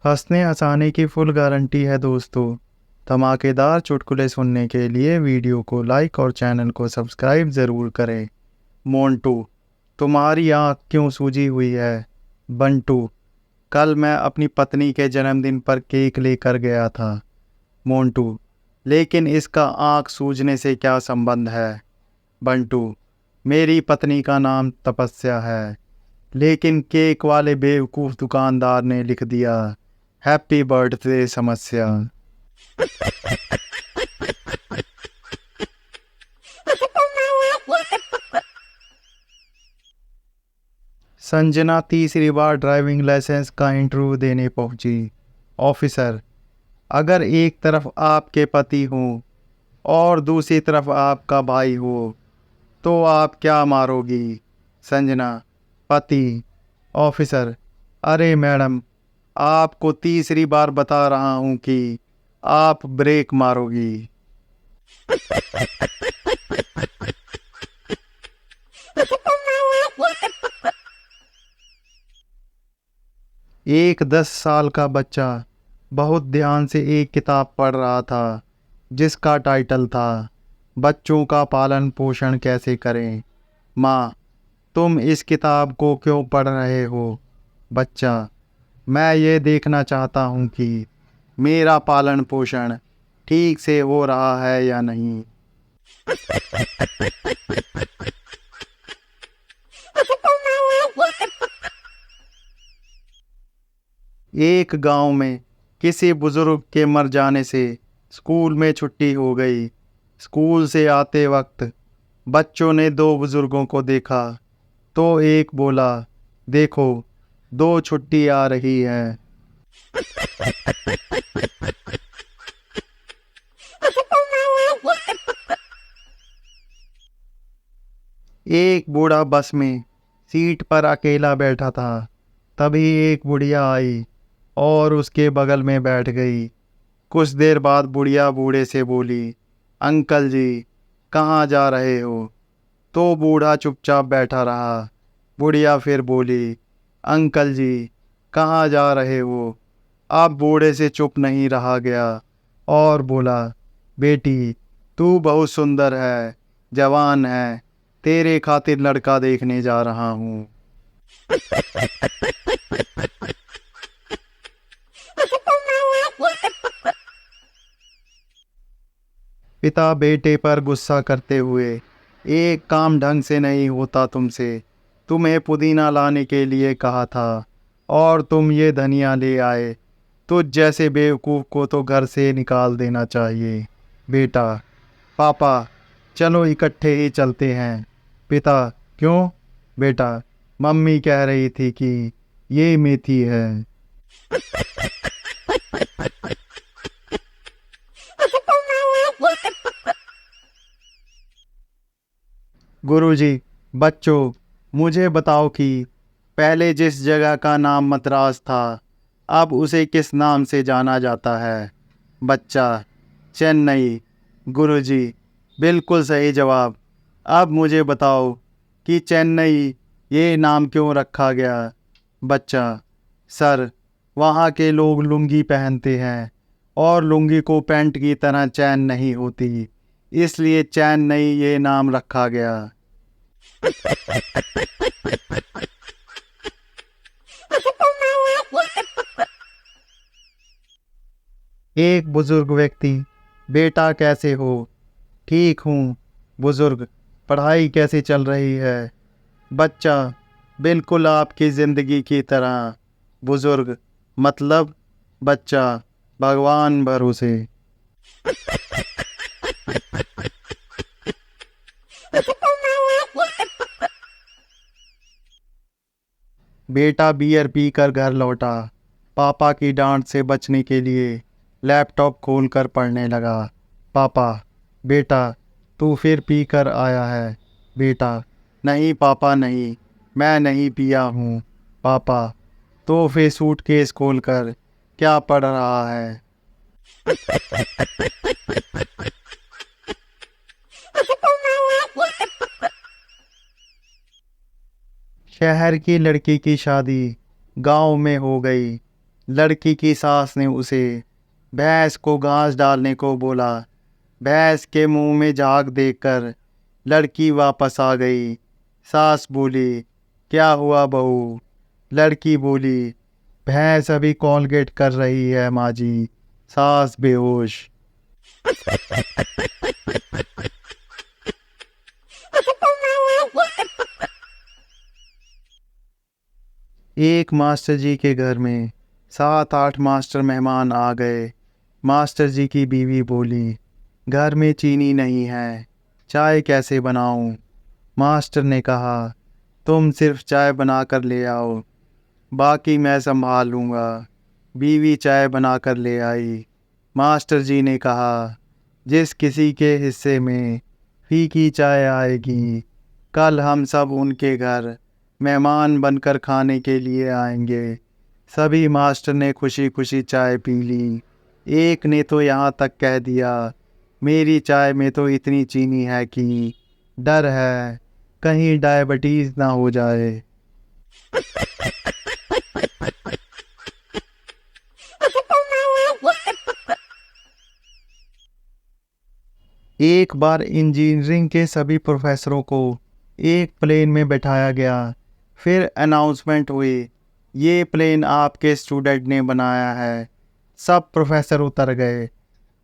हंसने हंसाने की फुल गारंटी है दोस्तों। धमाकेदार चुटकुले सुनने के लिए वीडियो को लाइक और चैनल को सब्सक्राइब ज़रूर करें। मोंटू, तुम्हारी आँख क्यों सूजी हुई है? बंटू, कल मैं अपनी पत्नी के जन्मदिन पर केक लेकर गया था। मोंटू, लेकिन इसका आँख सूजने से क्या संबंध है? बंटू, मेरी पत्नी का नाम तपस्या है, लेकिन केक वाले बेवकूफ़ दुकानदार ने लिख दिया हैप्पी बर्थडे समस्या। संजना तीसरी बार ड्राइविंग लाइसेंस का इंटरव्यू देने पहुंची। ऑफिसर, अगर एक तरफ आपके पति हों और दूसरी तरफ आपका भाई हो तो आप क्या मारोगी? संजना, पति। ऑफिसर, अरे मैडम, आपको तीसरी बार बता रहा हूं कि आप ब्रेक मारोगी। एक 10 साल का बच्चा बहुत ध्यान से एक किताब पढ़ रहा था जिसका टाइटल था बच्चों का पालन पोषण कैसे करें। माँ, तुम इस किताब को क्यों पढ़ रहे हो? बच्चा, मैं ये देखना चाहता हूँ कि मेरा पालन पोषण ठीक से हो रहा है या नहीं। एक गांव में किसी बुजुर्ग के मर जाने से स्कूल में छुट्टी हो गई। स्कूल से आते वक्त बच्चों ने दो बुजुर्गों को देखा तो एक बोला, देखो, दो छुट्टी आ रही है। एक बूढ़ा बस में सीट पर अकेला बैठा था। तभी एक बुढ़िया आई और उसके बगल में बैठ गई। कुछ देर बाद बुढ़िया बूढ़े से बोली, अंकल जी, कहाँ जा रहे हो? तो बूढ़ा चुपचाप बैठा रहा। बुढ़िया फिर बोली, अंकल जी, कहाँ जा रहे हो? अब बूढ़े से चुप नहीं रहा गया और बोला, बेटी, तू बहुत सुंदर है, जवान है, तेरे खातिर लड़का देखने जा रहा हूँ। पिता बेटे पर गुस्सा करते हुए, एक काम ढंग से नहीं होता तुमसे। तुम्हें पुदीना लाने के लिए कहा था और तुम ये धनिया ले आए। तुझ जैसे बेवकूफ़ को तो घर से निकाल देना चाहिए। बेटा, पापा, चलो इकट्ठे ही चलते हैं। पिता, क्यों? बेटा, मम्मी कह रही थी कि ये मेथी है। गुरुजी, बच्चों, मुझे बताओ कि पहले जिस जगह का नाम मद्रास था अब उसे किस नाम से जाना जाता है? बच्चा, चेन्नई। गुरुजी, बिल्कुल सही जवाब। अब मुझे बताओ कि चेन्नई ये नाम क्यों रखा गया? बच्चा, सर, वहाँ के लोग लुंगी पहनते हैं और लुंगी को पैंट की तरह चैन नहीं होती, इसलिए चेन्नई ये नाम रखा गया। एक बुजुर्ग व्यक्ति, बेटा कैसे हो? ठीक हूँ बुजुर्ग। पढ़ाई कैसी चल रही है? बच्चा, बिल्कुल आपकी ज़िंदगी की तरह। बुजुर्ग, मतलब? बच्चा, भगवान भरोसे। बेटा बियर पीकर घर लौटा। पापा की डांट से बचने के लिए लैपटॉप खोलकर पढ़ने लगा। पापा, बेटा, तू फिर पी कर आया है? बेटा, नहीं पापा नहीं, मैं नहीं पिया हूँ। पापा, तो फिर सूटकेस खोलकर क्या पढ़ रहा है? शहर की लड़की की शादी गांव में हो गई। लड़की की सास ने उसे भैंस को घास डालने को बोला। भैंस के मुंह में झाग देखकर लड़की वापस आ गई। सास बोली, क्या हुआ बहू? लड़की बोली, भैंस अभी कॉलगेट कर रही है माँ जी। सास बेहोश। एक मास्टर जी के घर में 7-8 मास्टर मेहमान आ गए। मास्टर जी की बीवी बोली, घर में चीनी नहीं है, चाय कैसे बनाऊं? मास्टर ने कहा, तुम सिर्फ चाय बना कर ले आओ, बाकी मैं संभाल लूँगा। बीवी चाय बना कर ले आई। मास्टर जी ने कहा, जिस किसी के हिस्से में फीकी चाय आएगी, कल हम सब उनके घर मेहमान बनकर खाने के लिए आएंगे। सभी मास्टर ने खुशी खुशी चाय पी ली। एक ने तो यहाँ तक कह दिया, मेरी चाय में तो इतनी चीनी है कि डर है कहीं डायबिटीज ना हो जाए। एक बार इंजीनियरिंग के सभी प्रोफेसरों को एक प्लेन में बैठाया गया। फिर अनाउंसमेंट हुई, ये प्लेन आपके स्टूडेंट ने बनाया है। सब प्रोफेसर उतर गए,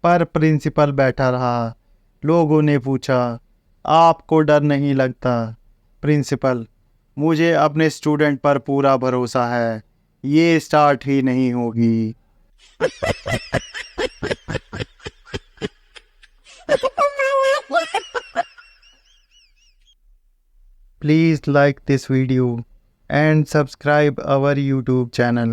पर प्रिंसिपल बैठा रहा। लोगों ने पूछा, आपको डर नहीं लगता? प्रिंसिपल, मुझे अपने स्टूडेंट पर पूरा भरोसा है, ये स्टार्ट ही नहीं होगी। Please like this video and subscribe our YouTube channel.